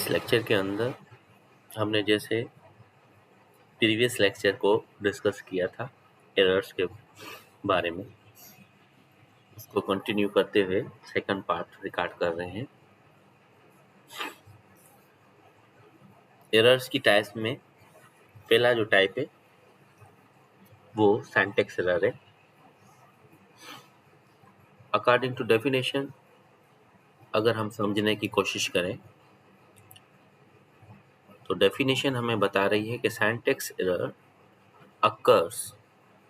इस लेक्चर के अंदर हमने जैसे प्रीवियस लेक्चर को डिस्कस किया था एरर्स के बारे में, उसको कंटिन्यू करते हुए सेकंड पार्ट रिकॉर्ड कर रहे हैं। एरर्स की टाइप्स में पहला जो टाइप है वो सिंटैक्स एरर है। अकॉर्डिंग टू डेफिनेशन अगर हम समझने की कोशिश करें तो डेफिनेशन हमें बता रही है कि syntax error occurs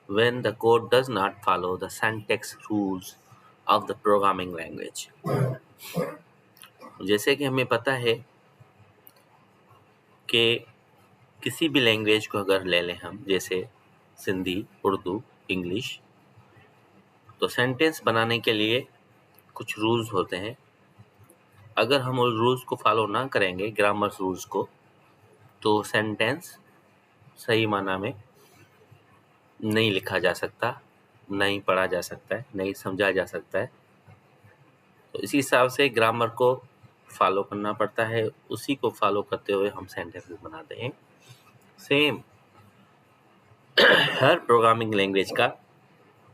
when the code does not follow the syntax rules of the programming language। जैसे कि हमें पता है कि किसी भी लैंग्वेज को अगर ले लें हम, जैसे सिंधी, उर्दू, इंग्लिश, तो सेंटेंस बनाने के लिए कुछ रूल्स होते हैं। अगर हम उन रूल्स को फॉलो ना करेंगे, ग्रामर रूल्स को, तो सेंटेंस सही माना में नहीं लिखा जा सकता, नहीं पढ़ा जा सकता है, नहीं समझा जा सकता है। तो इसी हिसाब से ग्रामर को फॉलो करना पड़ता है, उसी को फॉलो करते हुए हम सेंटेंसेस बनाते हैं। सेम हर प्रोग्रामिंग लैंग्वेज का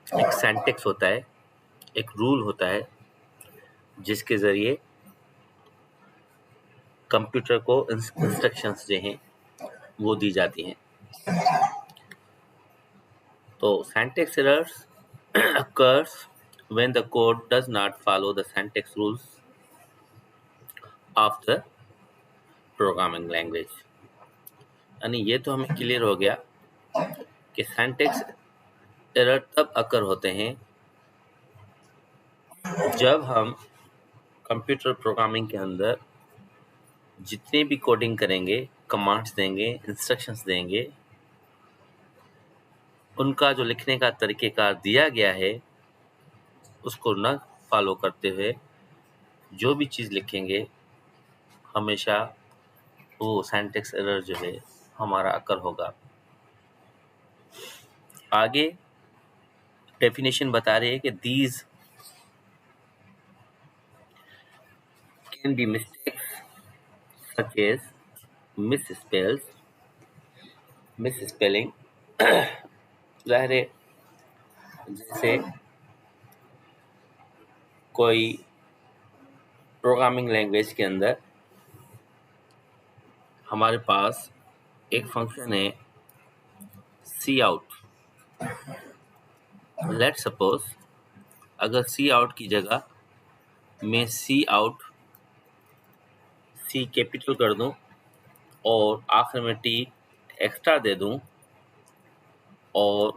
एक सिंटैक्स होता है, एक रूल होता है जिसके ज़रिए कंप्यूटर को इंस्ट्रक्शंस जो हैं वो दी जाती हैं। तो syntax errors occurs when the code does not follow the syntax rules of the programming language। यानी ये तो हमें क्लियर हो गया कि सिंटैक्स एरर तब अकर होते हैं जब हम कंप्यूटर प्रोग्रामिंग के अंदर जितने भी कोडिंग करेंगे, कमांड्स देंगे, इंस्ट्रक्शंस देंगे, उनका जो लिखने का तरीक़ेकार दिया गया है उसको न फॉलो करते हुए जो भी चीज़ लिखेंगे हमेशा वो सिंटैक्स एरर जो है हमारा अकर होगा। आगे डेफिनेशन बता रही है कि these can be mistakes such as misspelling ज़ाहिर है, जैसे कोई प्रोग्रामिंग लैंग्वेज के अंदर हमारे पास एक फंक्शन है सी आउट। लेट सपोज अगर सी आउट की जगह मैं सी आउट सी कैपिटल कर दूं और आखिर में टी एक्स्ट्रा दे दूं और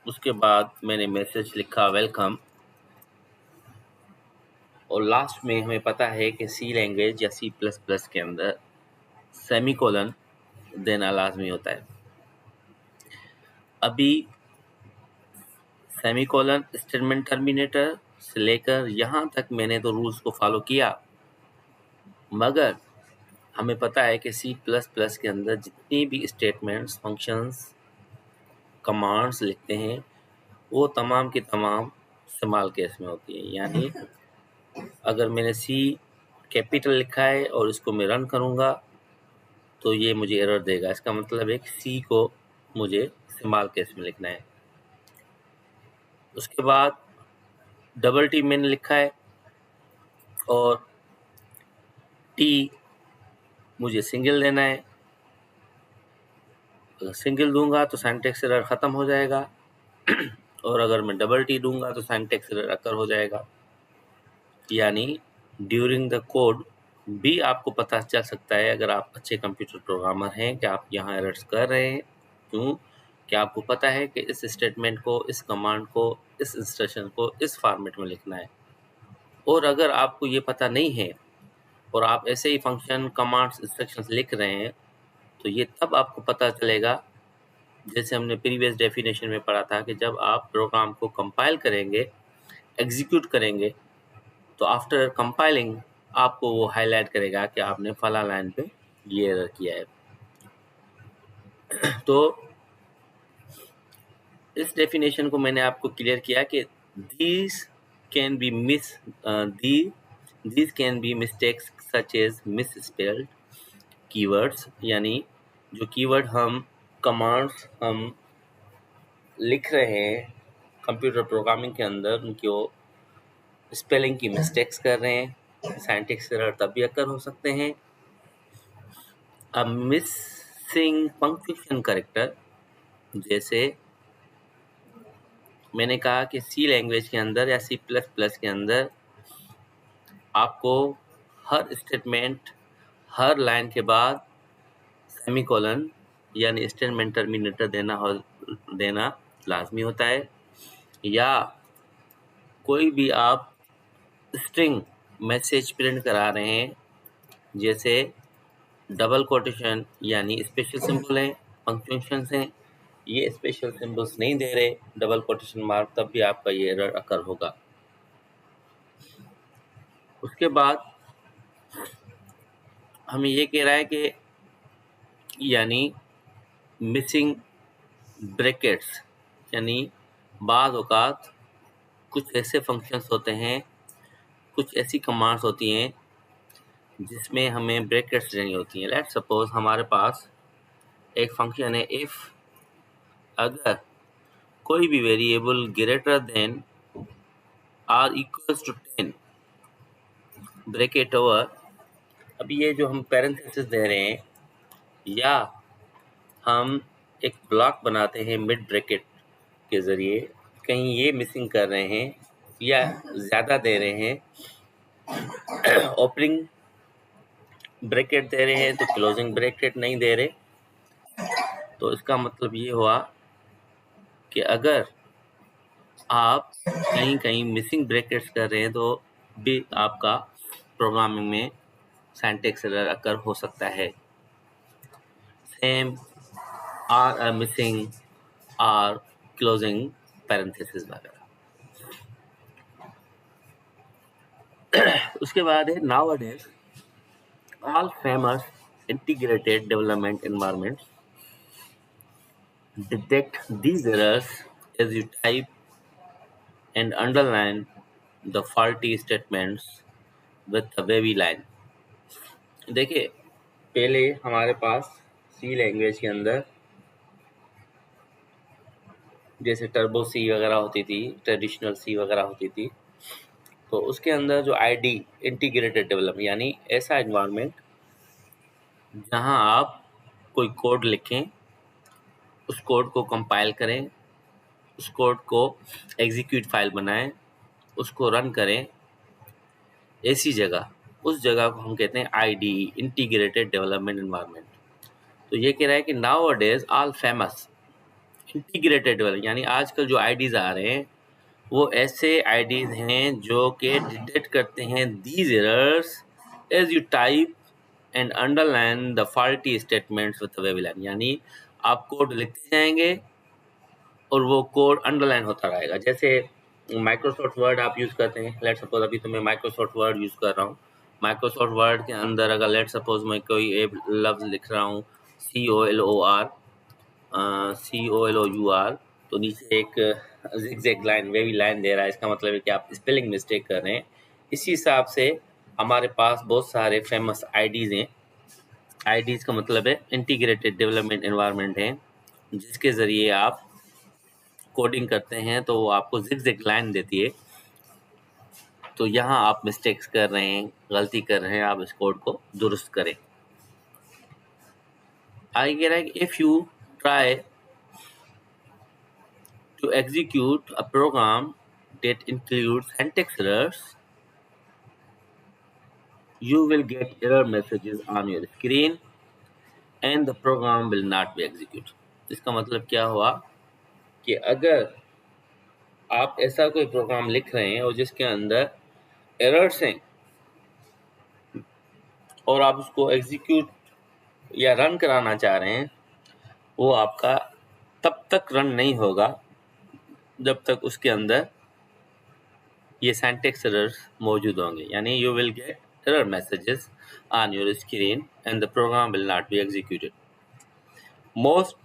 उसके बाद मैंने मैसेज लिखा वेलकम, और लास्ट में हमें पता है कि सी लैंग्वेज या सी प्लस प्लस के अंदर सेमीकोलन देना लाजमी होता है। अभी सेमीकोलन स्टेटमेंट टर्मिनेटर से लेकर यहाँ तक मैंने तो रूल्स को फॉलो किया, मगर हमें पता है कि सी प्लस प्लस के अंदर जितनी भी स्टेटमेंट्स, फंक्शंस, कमांड्स लिखते हैं वो तमाम की तमाम स्मॉल केस में होती है। यानी अगर मैंने सी कैपिटल लिखा है और इसको मैं रन करूँगा तो ये मुझे एरर देगा। इसका मतलब है कि सी को मुझे स्मॉल केस में लिखना है। उसके बाद डबल टी मैंने लिखा है और टी मुझे सिंगल देना है। अगर सिंगल दूंगा तो सिंटैक्स एरर ख़त्म हो जाएगा और अगर मैं डबल टी दूंगा तो सिंटैक्स एरर अकर हो जाएगा। यानी ड्यूरिंग द कोड भी आपको पता चल सकता है, अगर आप अच्छे कंप्यूटर प्रोग्रामर हैं, कि आप यहाँ एरर्स कर रहे हैं। क्यों? कि आपको पता है कि इस स्टेटमेंट को, इस कमांड को, इस इंस्ट्रक्शन को इस फॉर्मेट में लिखना है। और अगर आपको ये पता नहीं है और आप ऐसे ही फंक्शन, कमांड्स, इंस्ट्रक्शंस लिख रहे हैं तो ये तब आपको पता चलेगा, जैसे हमने प्रीवियस डेफिनेशन में पढ़ा था, कि जब आप प्रोग्राम को कंपाइल करेंगे, एग्जीक्यूट करेंगे, तो आफ्टर कंपाइलिंग आपको वो हाईलाइट करेगा कि आपने फला लाइन पे ये एरर किया है। तो इस डेफिनेशन को मैंने आपको क्लियर किया कि these can be mistakes such as misspelled keywords, यानी जो कीवर्ड हम कमांड्स हम लिख रहे हैं कंप्यूटर प्रोग्रामिंग के अंदर, उनको स्पेलिंग की मिस्टेक्स कर रहे हैं, सिंटैक्स एरर तब भी अकर हो सकते हैं। अब मिसिंग पंक्चुएशन करेक्टर, जैसे मैंने कहा कि सी लैंग्वेज के अंदर या C++ के अंदर आपको हर स्टेटमेंट, हर लाइन के बाद सेमीकोलन यानी स्टेटमेंट टर्मिनेटर देना लाजमी होता है। या कोई भी आप स्ट्रिंग मैसेज प्रिंट करा रहे हैं, जैसे डबल कोटेशन यानी स्पेशल सिंबल हैं, पंक्चुएशन हैं, ये स्पेशल सिंबल्स नहीं दे रहे, डबल कोटेशन मार्क, तब भी आपका ये एरर अकर होगा। उसके बाद हमें ये कह रहा है कि यानी मिसिंग ब्रैकेट्स, यानी बाज़ औक़ात कुछ ऐसे फंक्शंस होते हैं, कुछ ऐसी कमांड्स होती हैं जिसमें हमें ब्रैकेट्स देनी होती हैं। लेट्स सपोज हमारे पास एक फंक्शन है इफ़, अगर कोई भी variable greater than or equals to 10 bracket over, अब ये जो हम पैरेंथेसिस दे रहे हैं या हम एक ब्लॉक बनाते हैं मिड ब्रैकेट के ज़रिए, कहीं ये मिसिंग कर रहे हैं या ज़्यादा दे रहे हैं, ओपनिंग ब्रैकेट दे रहे हैं तो क्लोजिंग ब्रैकेट नहीं दे रहे, तो इसका मतलब ये हुआ कि अगर आप कहीं कहीं मिसिंग ब्रैकेट्स कर रहे हैं तो भी आपका प्रोग्रामिंग में सिंटैक्स एरर अकर हो सकता है। Same or missing or closing parenthesis वगैरह। उसके बाद है nowadays all famous integrated development environments detect these errors as you type and underline the faulty statements with a wavy line। देखिए, पहले हमारे पास सी लैंग्वेज के अंदर जैसे टर्बो सी वगैरह होती थी, ट्रेडिशनल सी वगैरह होती थी, तो उसके अंदर जो आईडी इंटीग्रेटेड डेवलपमेंट, यानी ऐसा एनवायरनमेंट जहां आप कोई कोड लिखें, उस कोड को कंपाइल करें, उस कोड को एग्जीक्यूट फाइल बनाएं, उसको रन करें, ऐसी जगह, उस जगह को हम कहते हैं आईडीई, इंटीग्रेटेड डेवलपमेंट एनवायरनमेंट। तो ये कह रहा है कि now days all famous integrated development, यानी आजकल जो आईडीज आ रहे हैं वो ऐसे आईडीज हैं जो कि डिटेक्ट करते हैं these errors as you type and underline the faulty statements with wavy line, यानी आप कोड लिखते जाएंगे और वो कोड अंडरलाइन होता रहेगा। जैसे माइक्रोसॉफ्ट वर्ड आप यूज़ करते हैं, लेट सपोज अभी तो मैं माइक्रोसॉफ्ट वर्ड यूज़ कर रहा हूँ, माइक्रोसॉफ्ट वर्ड के अंदर अगर लेट सपोज मैं कोई एक लफ्ज़ लिख रहा हूँ COLOUR, तो नीचे एक ज़िगज़ैग लाइन, वेवी लाइन दे रहा है, इसका मतलब है कि आप स्पेलिंग मिस्टेक कर रहे हैं। इसी हिसाब से हमारे पास बहुत सारे फेमस आईडीज़ हैं। आईडीज़ का मतलब है इंटीग्रेटेड डेवलपमेंट एनवायरनमेंट है, जिसके ज़रिए आप कोडिंग करते हैं तो वो आपको ज़िगज़ैग लाइन देती है। तो यहाँ आप मिस्टेक्स कर रहे हैं, गलती कर रहे हैं, आप इस कोड को दुरुस्त करें। आगे कह रहा है कि if you try to execute a program that includes syntax errors, you will get error messages on your screen and the program will not be executed। इसका मतलब क्या हुआ कि अगर आप ऐसा कोई प्रोग्राम लिख रहे हैं और जिसके अंदर एरर्स हैं और आप उसको एग्जीक्यूट या रन कराना चाह रहे हैं, वो आपका तब तक रन नहीं होगा जब तक उसके अंदर ये सिंटैक्स एरर्स मौजूद होंगे, यानी you will get error messages on your screen and the program will not be executed. Most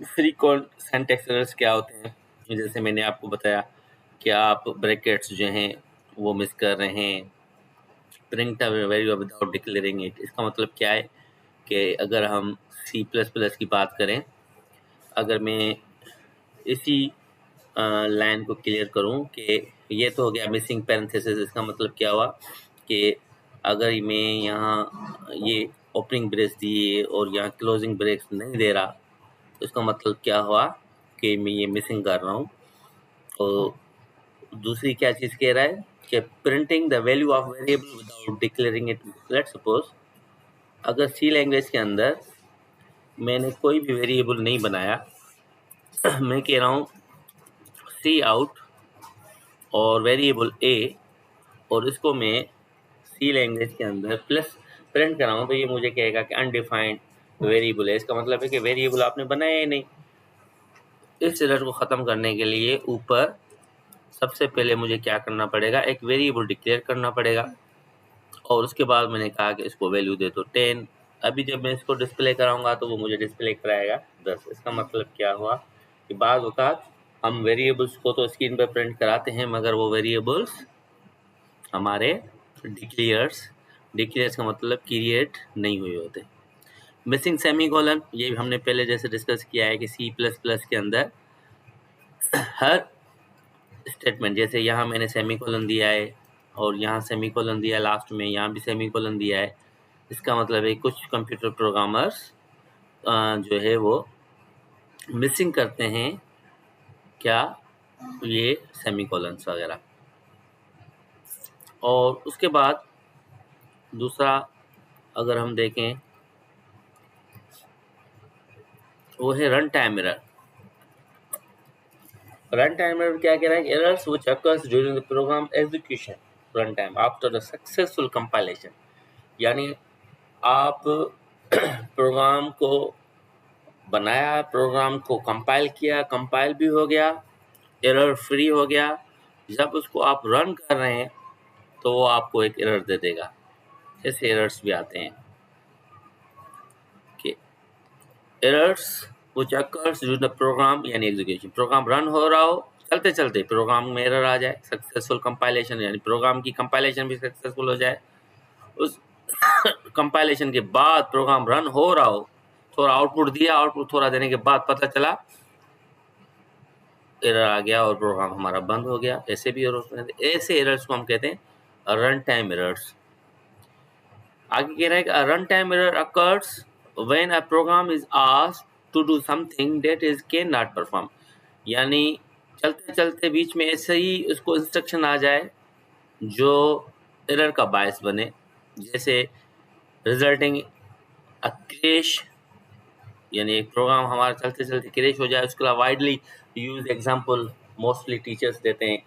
frequent syntax errors क्या होते हैं, जैसे मैंने आपको बताया कि आप ब्रैकेट्स जो हैं वो मिस कर रहे हैं, print a variable without declaring it. इसका मतलब क्या है कि अगर हम C++ की बात करें, अगर मैं इसी लाइन को क्लियर करूं कि ये तो हो गया मिसिंग पैरेंथेसिस। इसका मतलब क्या हुआ कि अगर मैं यहाँ ये ओपनिंग ब्रेस दिए और यहाँ क्लोजिंग ब्रेस नहीं दे रहा, तो इसका मतलब क्या हुआ कि मैं ये मिसिंग कर रहा हूँ। और दूसरी क्या चीज़ कह रहा है कि printing the value of variable without declaring it. Let's suppose अगर सी लैंग्वेज के अंदर मैंने कोई भी वेरिएबल नहीं बनाया, मैं कह रहा हूँ सी आउट और वेरिएबल ए, और इसको मैं सी लैंग्वेज के अंदर प्लस प्रिंट कर रहा हूँ, तो ये मुझे कहेगा कि अनडिफाइंड वेरिएबल है। इसका मतलब है कि वेरिएबल आपने बनाया ही नहीं। इस एरर को ख़त्म करने के लिए ऊपर सबसे पहले मुझे क्या करना पड़ेगा, एक वेरिएबल डिक्लेयर करना पड़ेगा, और उसके बाद मैंने कहा कि इसको वैल्यू दे दो 10। अभी जब मैं इसको डिस्प्ले कराऊंगा तो वो मुझे डिस्प्ले कराएगा 10। इसका मतलब क्या हुआ कि बाज़ औक़ात हम वेरिएबल्स को तो स्क्रीन पर प्रिंट कराते हैं, मगर वो वेरिएबल्स हमारे डिक्लेयर्स का मतलब क्रिएट नहीं हुए होते। मिसिंग सेमीकोलन, ये हमने पहले जैसे डिस्कस किया है कि C++ के अंदर हर स्टेटमेंट, जैसे यहाँ मैंने सेमीकोलन दिया है और यहाँ सेमीकोलन दिया है लास्ट में, यहाँ भी सेमीकोलन दिया है। इसका मतलब है कुछ कंप्यूटर प्रोग्रामर्स जो है वो मिसिंग करते हैं क्या, ये सेमीकोलन्स वगैरह। और उसके बाद दूसरा अगर हम देखें वो है run time error. Run time error क्या कह रहा है, errors which occurs during the program execution run time after the successful compilation. यानी आप प्रोग्राम को बनाया, प्रोग्राम को कंपाइल किया, कंपाइल भी हो गया, एरर फ्री हो गया, जब उसको आप रन कर रहे हैं तो वो आपको एक एरर दे देगा। ऐसे एरर्स भी आते हैं कि errors which occurs during the program यानी एग्जीक्यूशन, प्रोग्राम रन हो रहा हो, चलते चलते प्रोग्राम में एरर आ जाए। सक्सेसफुल कंपाइलेशन यानी प्रोग्राम की कंपाइलेशन भी सक्सेसफुल हो जाए, उस कंपाइलेशन के बाद प्रोग्राम रन हो रहा हो, थोड़ा आउटपुट दिया, आउटपुट थोड़ा देने के बाद पता चला एरर आ गया और प्रोग्राम हमारा बंद हो गया। ऐसे भी एरर्स, ऐसे एरर्स को हम कहते हैं रन टाइम एरर्स। आगे कह रहा है कि run time error occurs when a program is asked to do something that is can not perform. यानी चलते चलते बीच में ऐसे ही उसको इंस्ट्रक्शन आ जाए जो एरर का बायस बने, जैसे रिजल्टिंग अ क्रैश, यानी एक प्रोग्राम हमारा चलते चलते क्रैश हो जाए। उसके अलावा widely use example mostly teachers देते हैं।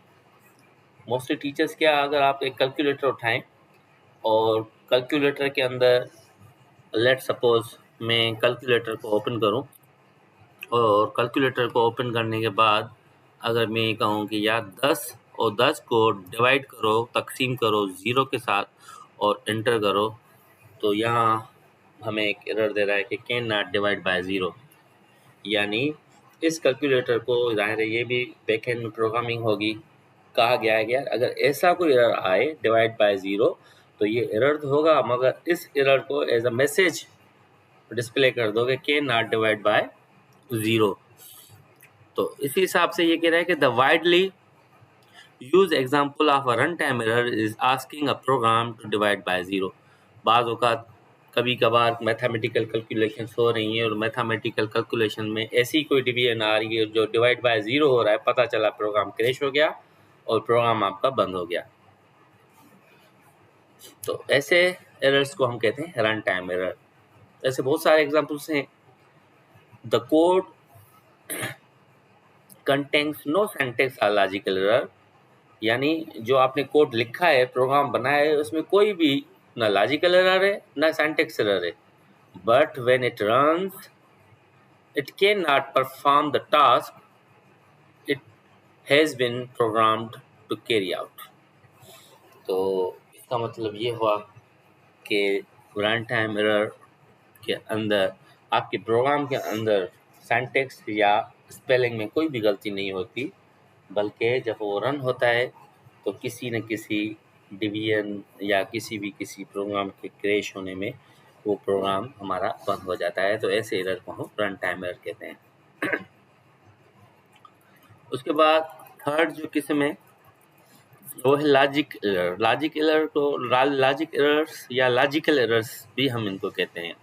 मोस्टली टीचर्स क्या, अगर आप एक कैलकुलेटर उठाएं और कैलकुलेटर के अंदर लेट सपोज मैं कैलकुलेटर को ओपन करूं, और कैलकुलेटर को ओपन करने के बाद अगर मैं कहूं कि यार 10 और 10 को डिवाइड करो, तकसीम करो 0 के साथ और एंटर करो, तो यहाँ हमें एक एरर दे रहा है कि कैन नॉट डिवाइड बाय 0। यानी इस कैलकुलेटर को, ज़ाहिर है ये भी बैकएंड में प्रोग्रामिंग होगी, कहा गया है कि यार अगर ऐसा कोई एरर आए डिवाइड बाय 0 तो ये एरर तो होगा, मगर इस एरर को एज अ मैसेज डिस्प्ले कर दोगे कैन नॉट डिवाइड बाय 0। तो इसी हिसाब से ये कह रहा है कि the widely use example of a run time error is asking a program to divide by 0। बाज़ औक़ात कभी कभार मैथमेटिकल कैलकुलेशंस हो रही हैं और मैथमेटिकल कैलकुलेशन में ऐसी कोई डिवीजन आ रही है जो डिवाइड बाय 0 हो रहा है, पता चला प्रोग्राम क्रैश हो गया और प्रोग्राम आपका बंद हो गया। तो ऐसे एरर्स को हम कहते हैं रन टाइम एरर। ऐसे बहुत सारे एग्जांपल्स हैं। The code contains no syntax और लॉजिकल एरर, यानी जो आपने कोड लिखा है, प्रोग्राम बनाया है, उसमें कोई भी ना लॉजिकल एरर है ना सिंटैक्स एरर है, but when it runs it cannot perform the task it has been programmed to carry out। तो इसका मतलब ये हुआ कि रन टाइम एरर के अंदर आपके प्रोग्राम के अंदर सिंटैक्स या स्पेलिंग में कोई भी गलती नहीं होती, बल्कि जब वो रन होता है तो किसी न किसी डिवीजन या किसी प्रोग्राम के क्रैश होने में वो प्रोग्राम हमारा बंद हो जाता है, तो ऐसे एरर को हम रन टाइम एरर कहते हैं। उसके बाद थर्ड जो किस्म है वो है लॉजिक एरर। लॉजिक एरर्स या लॉजिकल एरर्स भी हम इनको कहते हैं।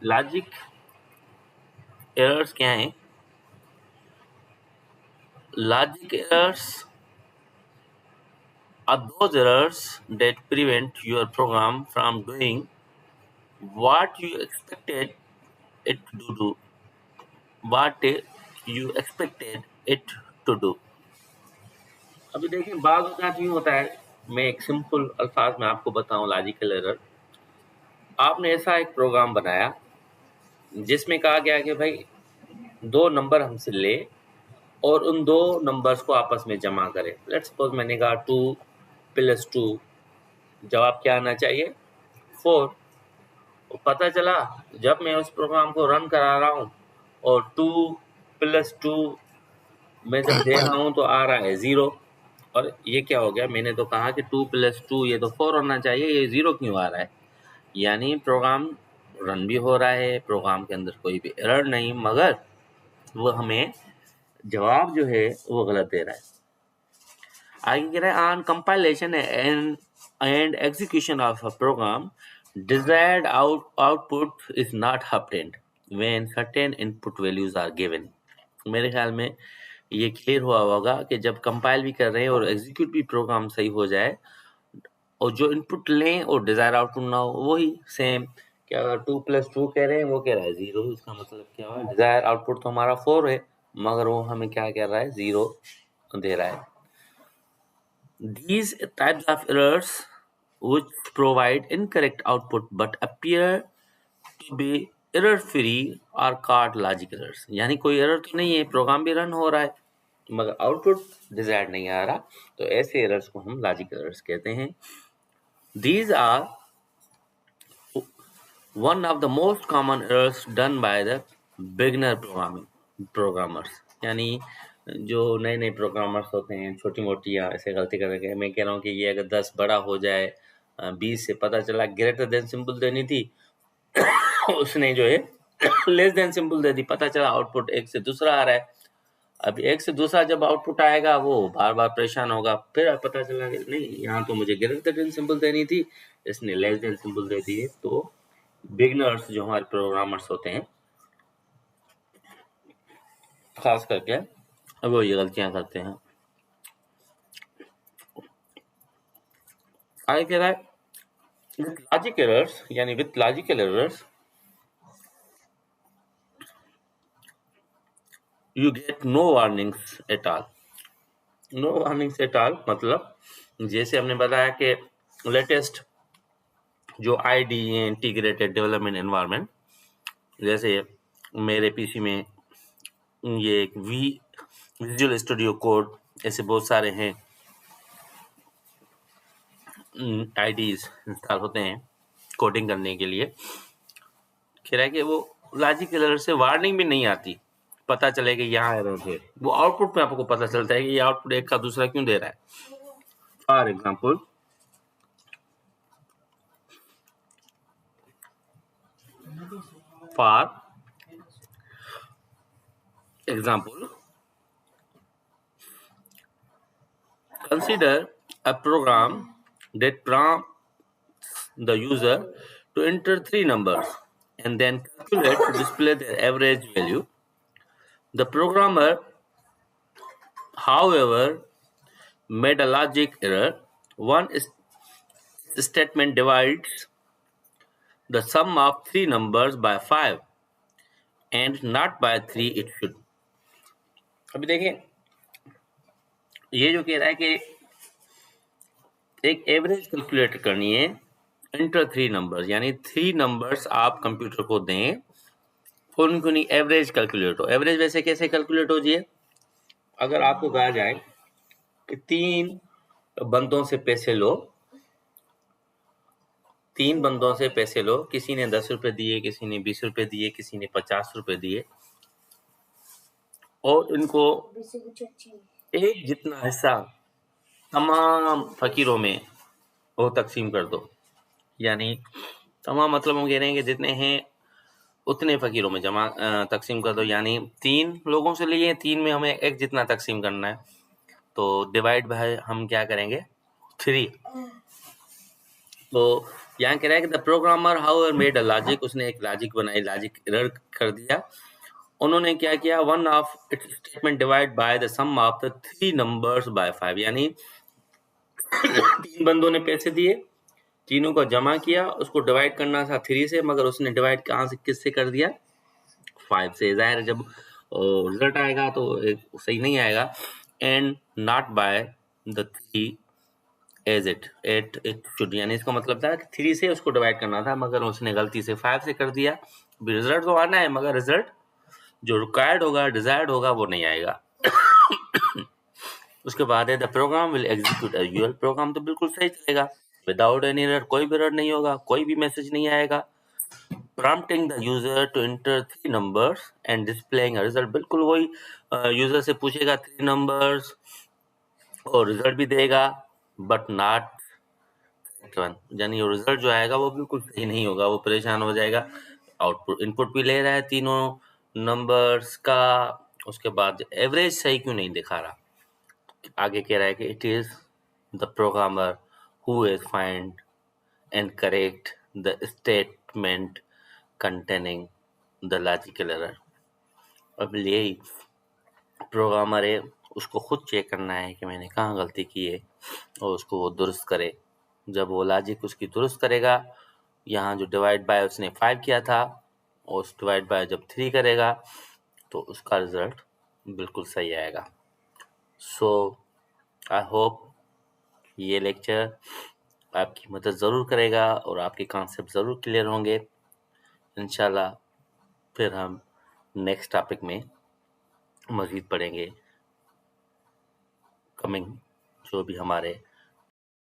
लॉजिक एरर्स क्या हैं? Logic errors are those errors that prevent your program from doing what you expected it to do. What you expected it to do. अभी देखिए बात होता यूँ होता है, मैं एक सिंपल अल्फाज में आपको बताऊं लॉजिकल एरर। आपने ऐसा एक प्रोग्राम बनाया जिसमें कहा गया कि भाई 2 नंबर हमसे ले और उन 2 नंबर्स को आपस में जमा करें। लेट्स सपोज मैंने कहा 2 + 2, जवाब क्या आना चाहिए? 4। पता चला जब मैं उस प्रोग्राम को रन करा रहा हूँ और 2 + 2 मैं जब दे रहा हूँ तो आ रहा है 0। और ये क्या हो गया? मैंने तो कहा कि 2 + 2 ये तो 4 होना चाहिए, ये 0 क्यों आ रहा है? यानी प्रोग्राम रन भी हो रहा है, प्रोग्राम के अंदर कोई भी एरर नहीं, मगर वो हमें जवाब जो है वो गलत दे रहा है। आगे कह रहा है on compilation and execution of a program desired output is not obtained when certain input values are given। मेरे ख्याल में ये क्लियर हुआ होगा कि जब कंपाइल भी कर रहे हैं और एग्जीक्यूट भी प्रोग्राम सही हो जाए और जो इनपुट लें और डिजायर आउटपुट ना हो, वही सेम कि अगर 2 + 2 कह रहे हैं वो कह रहा है 0, इसका मतलब क्या हुआ? डिजायर आउटपुट तो हमारा 4 है, मगर वो हमें क्या कह रहा है? 0 दे रहा है। These types of errors which provide incorrect output but appear to be error free are called logic errors। यानी कोई एरर तो नहीं है, प्रोग्राम भी रन हो रहा है मगर आउटपुट डिजायर्ड नहीं आ रहा, तो ऐसे एरर्स को हम लॉजिक एरर्स कहते हैं। These are one of the most common errors done by the beginner programmers। यानी जो नए प्रोग्रामर्स होते हैं छोटी मोटी या ऐसे गलती कर रहे हैं। मैं कह रहा हूँ कि ये अगर 10 बड़ा हो जाए 20 से, पता चला ग्रेटर देन सिंबल देनी थी उसने जो है लेस देन सिंबल दे दी, पता चला आउटपुट एक से दूसरा आ रहा है। अब एक से दूसरा जब आउटपुट आएगा वो बार बार परेशान होगा, फिर पता चला कि नहीं यहाँ तो मुझे ग्रेटर देन सिंबल देनी थी, इसने लेस देन सिंबल दे दी है। तो बिगनर्स जो हमारे प्रोग्रामर्स होते हैं खास करके वो ये गलतियां करते हैं। आगे कह रहा है विथ लॉजिक एरर्स, यानी with logical errors you get no warnings at all. No warnings at all मतलब जैसे हमने बताया कि लेटेस्ट जो आईडी इंटीग्रेटेड डेवलपमेंट एनवायरनमेंट, जैसे मेरे पीसी में ये एक विजुअल स्टूडियो कोड, ऐसे बहुत सारे हैं आईडीज इंस्टॉल होते हैं कोडिंग करने के लिए। कह रहा है कि वो लॉजिक एरर से वार्निंग भी नहीं आती, पता चले कि यहाँ एरर है, वो आउटपुट में आपको पता चलता है कि ये आउटपुट एक का दूसरा क्यों दे रहा है। For example consider a program that prompts the user to enter 3 numbers and then calculate to display their average value. The programmer, however, made a logic error. One statement divides the sum of 3 numbers by 5 and not by 3 it should। अभी देखिए ये जो कह रहा है कि एक average calculate करनी है, इंटर 3 नंबर्स, यानी 3 नंबर्स आप कंप्यूटर को दें, उनको नहीं एवरेज कैलकुलेट हो। एवरेज वैसे कैसे कैलकुलेट हो जी? अगर आपको कहा जाए कि 3 बंदों से पैसे लो, 3 बंदों से पैसे लो, किसी ने 10 रुपए दिए, किसी ने 20 रुपए दिए, किसी ने 50 रुपए दिए, और इनको एक जितना हिस्सा तमाम फ़कीरों में वो तक़सीम कर दो। यानी तमाम मतलब हम कह रहे हैं कि जितने हैं उतने फ़कीरों में तक़सीम कर दो। यानी 3 लोगों से लिए, 3 में हमें 1 जितना तक़सीम करना है, तो डिवाइड बाय हम क्या करेंगे 3। तो यहाँ कह रहा है कि the programmer however made a logic, उसने एक लॉजिक बनाई, लॉजिक एरर कर दिया। उन्होंने क्या किया, one of its statement divide by the sum of the 3 numbers by 5। यानी 3 बंदों ने पैसे दिए, तीनों को जमा किया, उसको डिवाइड करना था 3 से, मगर उसने डिवाइड कहाँ से किससे कर दिया 5 से। ज़ाहिर जब रिजल्ट आएगा तो सही नहीं आएगा। And not by the 3 as it should. यानी इसका मतलब था कि 3 से उसको डिवाइड करना था, मगर उसने गलती से 5 से कर दिया। रिजल्ट तो आना है, मगर रिजल्ट जो रिक्वायर्ड होगा, डिजायर्ड होगा, वो नहीं आएगा। उसके बाद है the program will execute as usual. Program तो बिल्कुल सही चलेगा, विदाउट एनी एरर, कोई भी एरर नहीं होगा, कोई भी मैसेज नहीं आएगा। Prompting the user to enter 3 numbers and displaying a result. बिल्कुल वही यूजर से पूछेगा 3 नंबर्स और रिजल्ट भी देगा, बट नॉट यानी रिजल्ट जो आएगा वो बिल्कुल सही नहीं होगा, वो परेशान हो जाएगा। आउटपुट इनपुट भी ले रहा है तीनों नंबर्स का, उसके बाद एवरेज सही क्यों नहीं दिखा रहा। आगे कह रहा है कि it is the programmer who is find and correct the statement containing the logical error. अब यही प्रोग्रामर है, उसको खुद चेक करना है कि मैंने कहाँ गलती की है और उसको वो दुरुस्त करे। जब वो लॉजिक उसकी दुरुस्त करेगा, यहाँ जो डिवाइड बाय उसने 5 किया था और उस डिवाइड बाय जब 3 करेगा तो उसका रिजल्ट बिल्कुल सही आएगा। सो आई होप ये लेक्चर आपकी मदद ज़रूर करेगा और आपके कॉन्सेप्ट ज़रूर क्लियर होंगे। इंशाल्लाह फिर हम नेक्स्ट टॉपिक में मज़ीद पढ़ेंगे। कमिंग जो भी हमारे